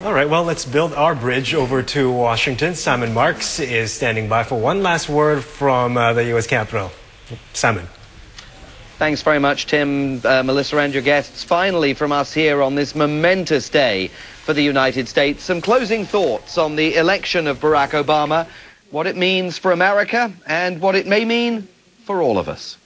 All right, well, let's build our bridge over to Washington. Simon Marks is standing by for one last word from the U.S. Capitol. Simon. Thanks very much, Tim, Melissa, and your guests. Finally, from us here on this momentous day for the United States, some closing thoughts on the election of Barack Obama, what it means for America, and what it may mean for all of us.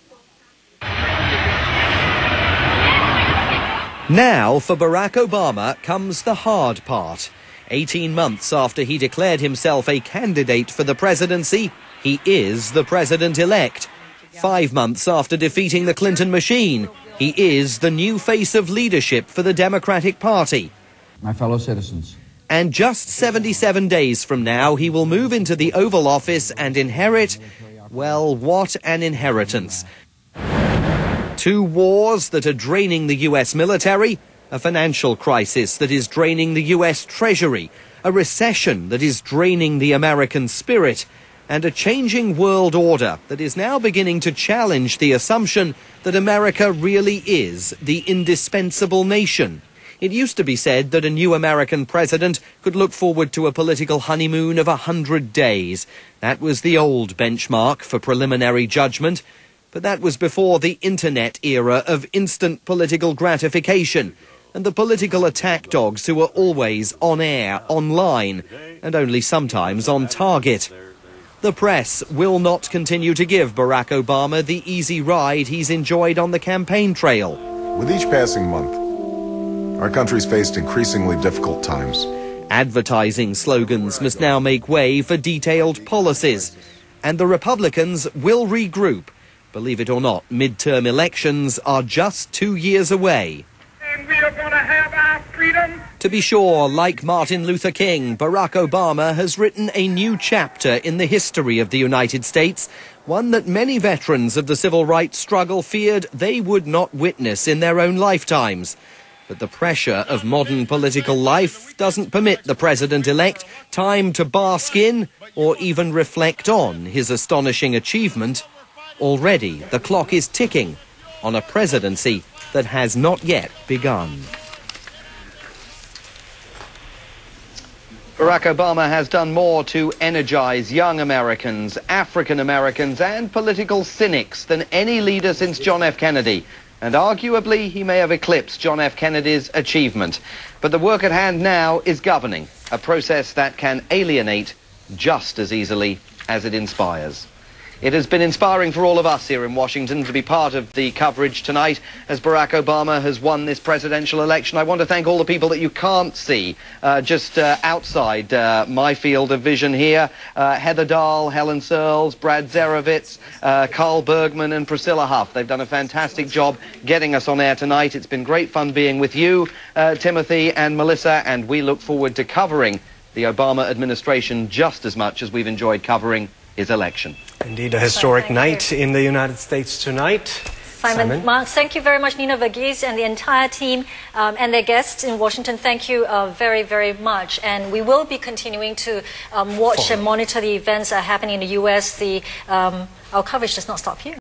Now, for Barack Obama, comes the hard part. 18 months after he declared himself a candidate for the presidency, he is the president-elect. 5 months after defeating the Clinton machine, he is the new face of leadership for the Democratic Party. My fellow citizens. And just 77 days from now, he will move into the Oval Office and inherit, well, what an inheritance. 2 wars that are draining the U.S. military, a financial crisis that is draining the U.S. Treasury, a recession that is draining the American spirit, and a changing world order that is now beginning to challenge the assumption that America really is the indispensable nation. It used to be said that a new American president could look forward to a political honeymoon of 100 days. That was the old benchmark for preliminary judgment. But that was before the internet era of instant political gratification and the political attack dogs who are always on air, online, and only sometimes on target. The press will not continue to give Barack Obama the easy ride he's enjoyed on the campaign trail. With each passing month, our country's faced increasingly difficult times. Advertising slogans must now make way for detailed policies, and the Republicans will regroup. Believe it or not, midterm elections are just 2 years away. And we are going to have our freedom. To be sure, like Martin Luther King, Barack Obama has written a new chapter in the history of the United States, one that many veterans of the civil rights struggle feared they would not witness in their own lifetimes. But the pressure of modern political life doesn't permit the president-elect time to bask in or even reflect on his astonishing achievement. Already, the clock is ticking on a presidency that has not yet begun. Barack Obama has done more to energize young Americans, African Americans, and political cynics than any leader since John F. Kennedy. And arguably, he may have eclipsed John F. Kennedy's achievement. But the work at hand now is governing, a process that can alienate just as easily as it inspires. It has been inspiring for all of us here in Washington to be part of the coverage tonight as Barack Obama has won this presidential election. I want to thank all the people that you can't see just outside my field of vision here. Heather Dahl, Helen Searles, Brad Zerovitz, Carl Bergman and Priscilla Huff. They've done a fantastic job getting us on air tonight. It's been great fun being with you, Timothy and Melissa, and we look forward to covering the Obama administration just as much as we've enjoyed covering his election. Indeed, a historic night in the United States tonight. Simon Marks, thank you very much, Nina Verghese and the entire team and their guests in Washington. Thank you very, very much. And we will be continuing to watch and monitor the events that are happening in the U.S. Our coverage does not stop here.